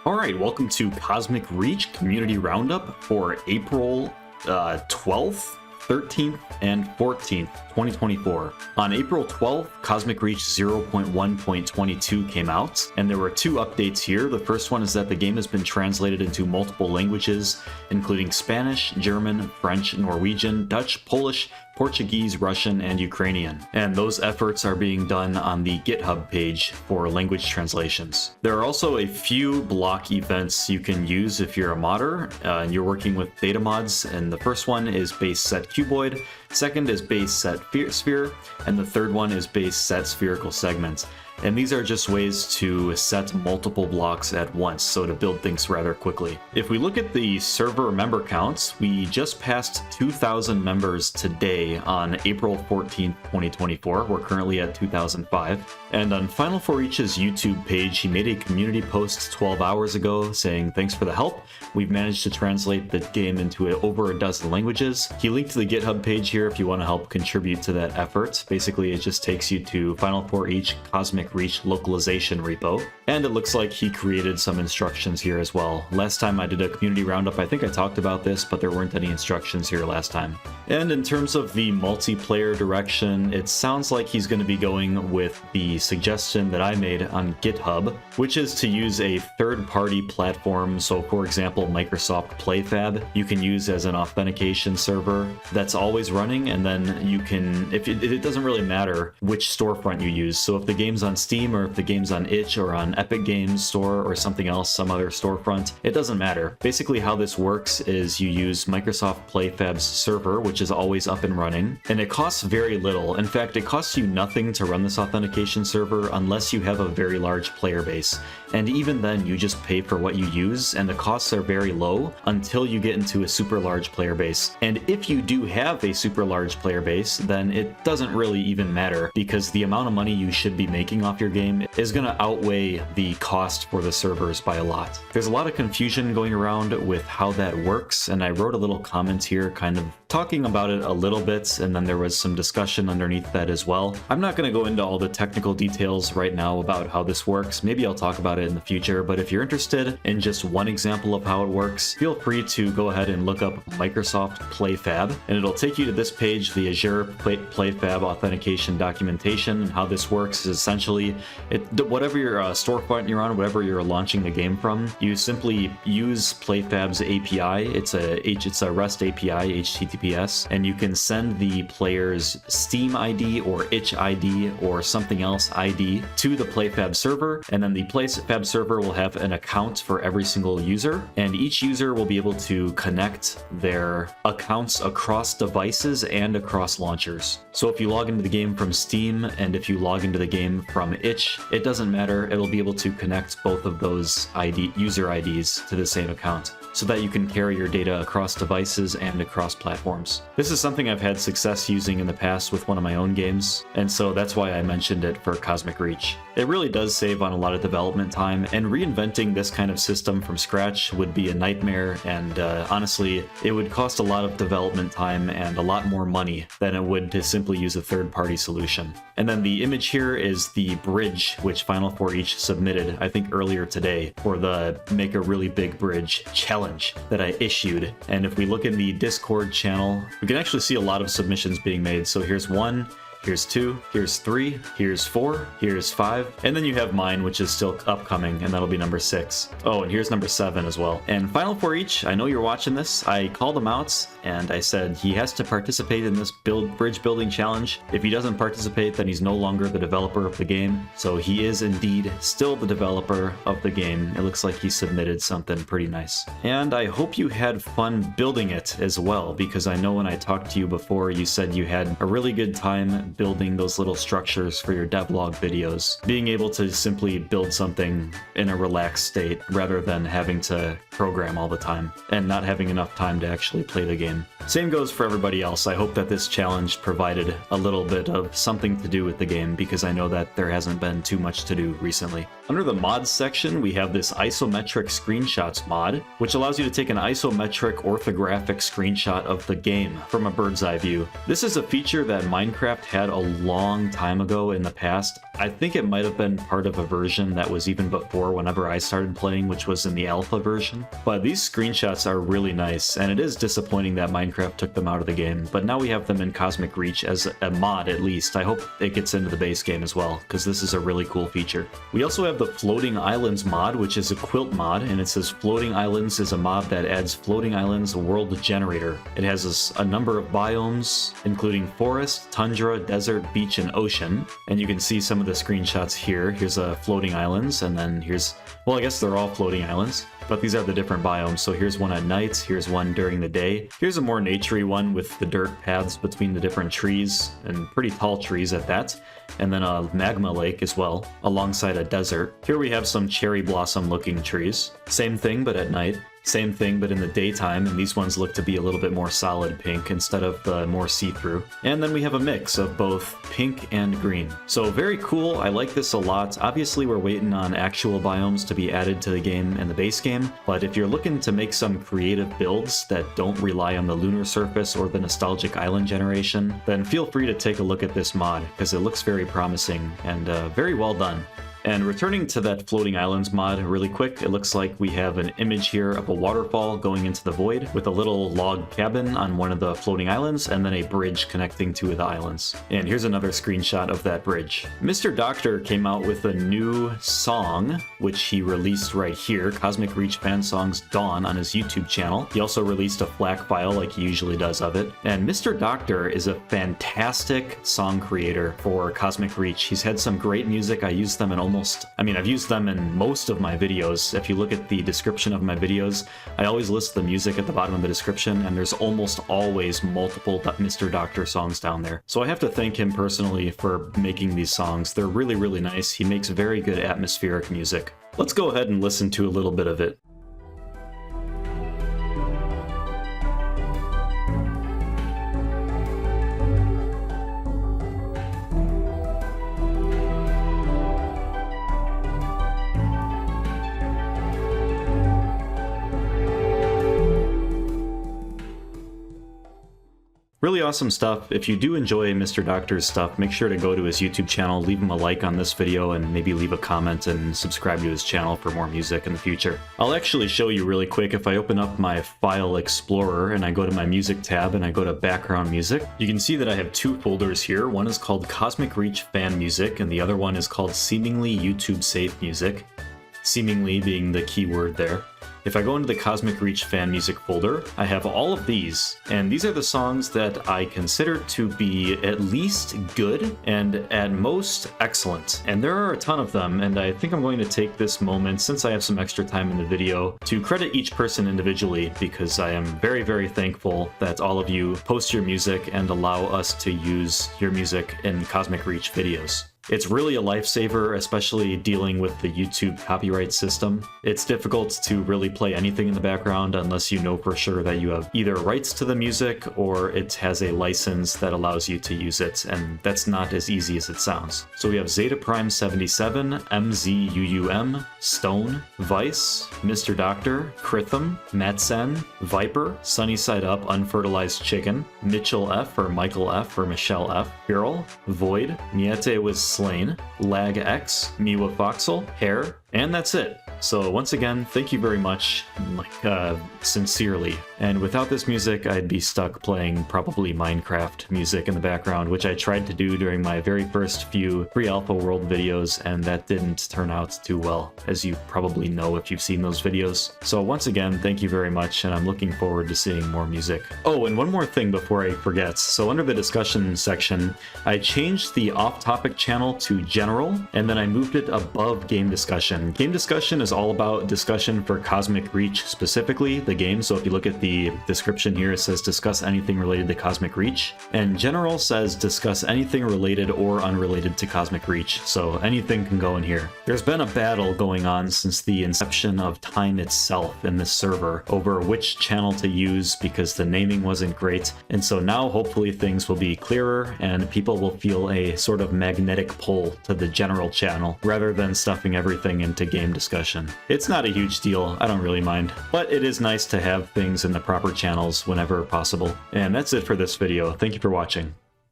Alright, welcome to Cosmic Reach Community Roundup for April 12th, 13th, and 14th, 2024. On April 12th, Cosmic Reach 0.1.22 came out, and there were two updates here. The first one is that the game has been translated into multiple languages, including Spanish, German, French, Norwegian, Dutch, Polish, Portuguese, Russian, and Ukrainian. And those efforts are being done on the GitHub page for language translations. There are also a few block events you can use if you're a modder and you're working with data mods. And the first one is base set cuboid, second is base set sphere, and the third one is base set spherical segments. And these are just ways to set multiple blocks at once, so to build things rather quickly. If we look at the server member counts, we just passed 2,000 members today on April 14th, 2024. We're currently at 2,005. And on Final Four Reach's YouTube page, he made a community post 12 hours ago saying, "Thanks for the help. We've managed to translate the game into over a dozen languages." He linked to the GitHub page here if you want to help contribute to that effort. Basically, it just takes you to Final Four Reach Cosmic Reach localization repo, and it looks like he created some instructions here as well. Last time I did a community roundup, I think I talked about this, but there weren't any instructions here last time. And in terms of the multiplayer direction, it sounds like he's going to be going with the suggestion that I made on GitHub, which is to use a third-party platform. So for example, Microsoft PlayFab you can use as an authentication server that's always running, and then you can, if it doesn't really matter which storefront you use. So if the game's on Steam, or if the game's on itch, or on Epic Games Store, or something else, some other storefront, it doesn't matter. Basically how this works is you use Microsoft PlayFab's server, which is always up and running, and it costs very little. In fact, it costs you nothing to run this authentication server unless you have a very large player base. And even then, you just pay for what you use, and the costs are very low until you get into a super large player base. And if you do have a super large player base, then it doesn't really even matter, because the amount of money you should be making off your game is going to outweigh the cost for the servers by a lot. There's a lot of confusion going around with how that works, and I wrote a little comment here kind of talking about it a little bit, and then there was some discussion underneath that as well. I'm not going to go into all the technical details right now about how this works. Maybe I'll talk about it in the future, but if you're interested in just one example of how it works, feel free to go ahead and look up Microsoft PlayFab, and it'll take you to this page, the Azure PlayFab authentication documentation. And how this works is essentially, whatever your storefront you're on, whatever you're launching the game from, you simply use PlayFab's API. It's a REST API, HTTPS, and you can send the player's Steam ID or itch ID or something else ID to the PlayFab server, and then the PlayFab server will have an account for every single user, and each user will be able to connect their accounts across devices and across launchers. So if you log into the game from Steam and if you log into the game from itch, it doesn't matter. It'll be able to connect both of those user IDs to the same account, so that you can carry your data across devices and across platforms. This is something I've had success using in the past with one of my own games, and so that's why I mentioned it for Cosmic Reach. It really does save on a lot of development time, and reinventing this kind of system from scratch would be a nightmare, and honestly, it would cost a lot of development time and a lot more money than it would to simply use a third-party solution. And then the image here is the bridge which Final Four Reach submitted, I think earlier today, for the Make a Really Big Bridge challenge that I issued. And if we look in the Discord channel, we can actually see a lot of submissions being made. So here's 1, here's 2, here's 3, here's 4, here's 5, and then you have mine, which is still upcoming, and that'll be number 6. Oh, and here's number 7 as well. And Final Four Reach, I know you're watching this. I called him out, and I said he has to participate in this bridge building challenge. If he doesn't participate, then he's no longer the developer of the game. So he is indeed still the developer of the game. It looks like he submitted something pretty nice. And I hope you had fun building it as well, because I know when I talked to you before, you said you had a really good time building those little structures for your devlog videos. Being able to simply build something in a relaxed state rather than having to program all the time and not having enough time to actually play the game. Same goes for everybody else. I hope that this challenge provided a little bit of something to do with the game, because I know that there hasn't been too much to do recently. Under the mods section, we have this isometric screenshots mod, which allows you to take an isometric orthographic screenshot of the game from a bird's eye view. This is a feature that Minecraft had a long time ago in the past. I think it might have been part of a version that was even before whenever I started playing, which was in the alpha version. But these screenshots are really nice, and it is disappointing that Minecraft took them out of the game, but now we have them in Cosmic Reach as a mod at least. I hope it gets into the base game as well, because this is a really cool feature. We also have the Floating Islands mod, which is a quilt mod, and it says Floating Islands is a mod that adds Floating Islands world generator. It has a number of biomes, including forest, tundra, desert, beach, and ocean, and you can see some of the screenshots here. Here's a floating islands, and then here's, well, I guess they're all floating islands, but these are the different biomes. So here's one at night, here's one during the day. Here's a more naturey one with the dirt paths between the different trees, and pretty tall trees at that. And then a magma lake as well, alongside a desert. Here we have some cherry blossom looking trees. Same thing, but at night. Same thing, but in the daytime, and these ones look to be a little bit more solid pink instead of the more see-through. And then we have a mix of both pink and green. So very cool, I like this a lot. Obviously we're waiting on actual biomes to be added to the game in the base game, but if you're looking to make some creative builds that don't rely on the lunar surface or the nostalgic island generation, then feel free to take a look at this mod, because it looks very promising and very well done. And returning to that Floating Islands mod really quick, it looks like we have an image here of a waterfall going into the void with a little log cabin on one of the floating islands and then a bridge connecting two of the islands. And here's another screenshot of that bridge. Mr. Doctor came out with a new song, which he released right here, Cosmic Reach Fan Songs Dawn, on his YouTube channel. He also released a FLAC file like he usually does of it. And Mr. Doctor is a fantastic song creator for Cosmic Reach. He's had some great music. I use them in I've used them in most of my videos. If you look at the description of my videos, I always list the music at the bottom of the description, and there's almost always multiple Mr. Doctor songs down there. So I have to thank him personally for making these songs. They're really, really nice. He makes very good atmospheric music. Let's go ahead and listen to a little bit of it. Really awesome stuff. If you do enjoy Mr. Doctor's stuff, make sure to go to his YouTube channel, leave him a like on this video, and maybe leave a comment and subscribe to his channel for more music in the future. I'll actually show you really quick. If I open up my File Explorer and I go to my Music tab and I go to Background Music, you can see that I have two folders here. One is called Cosmic Reach Fan Music, and the other one is called Seemingly YouTube Safe Music. Seemingly being the key word there. If I go into the Cosmic Reach Fan Music folder, I have all of these, and these are the songs that I consider to be at least good and at most excellent. And there are a ton of them, and I think I'm going to take this moment, since I have some extra time in the video, to credit each person individually, because I am very, very thankful that all of you post your music and allow us to use your music in Cosmic Reach videos. It's really a lifesaver, especially dealing with the YouTube copyright system. It's difficult to really play anything in the background unless you know for sure that you have either rights to the music or it has a license that allows you to use it, and that's not as easy as it sounds. So we have Zeta Prime 77, MZUUM, Stone, Vice, Mr. Doctor, Kritham, Matsen, Viper, Sunny Side Up, Unfertilized Chicken, Mitchell F or Michael F or Michelle F, Girl, Void, Niete was Slain, Lag X, Miwa Foxel, Hair, and that's it. So once again, thank you very much, sincerely. And without this music, I'd be stuck playing probably Minecraft music in the background, which I tried to do during my very first few pre-alpha world videos, and that didn't turn out too well, as you probably know if you've seen those videos. So once again, thank you very much, and I'm looking forward to seeing more music. Oh, and one more thing before I forget. So under the discussion section, I changed the off-topic channel to general, and then I moved it above game discussion. Game discussion is is all about discussion for Cosmic Reach specifically, the game. So if you look at the description here, it says discuss anything related to Cosmic Reach. And general says discuss anything related or unrelated to Cosmic Reach. So anything can go in here. There's been a battle going on since the inception of time itself in this server over which channel to use because the naming wasn't great. And so now hopefully things will be clearer and people will feel a sort of magnetic pull to the general channel rather than stuffing everything into game discussion. It's not a huge deal, I don't really mind, but it is nice to have things in the proper channels whenever possible. And that's it for this video. Thank you for watching.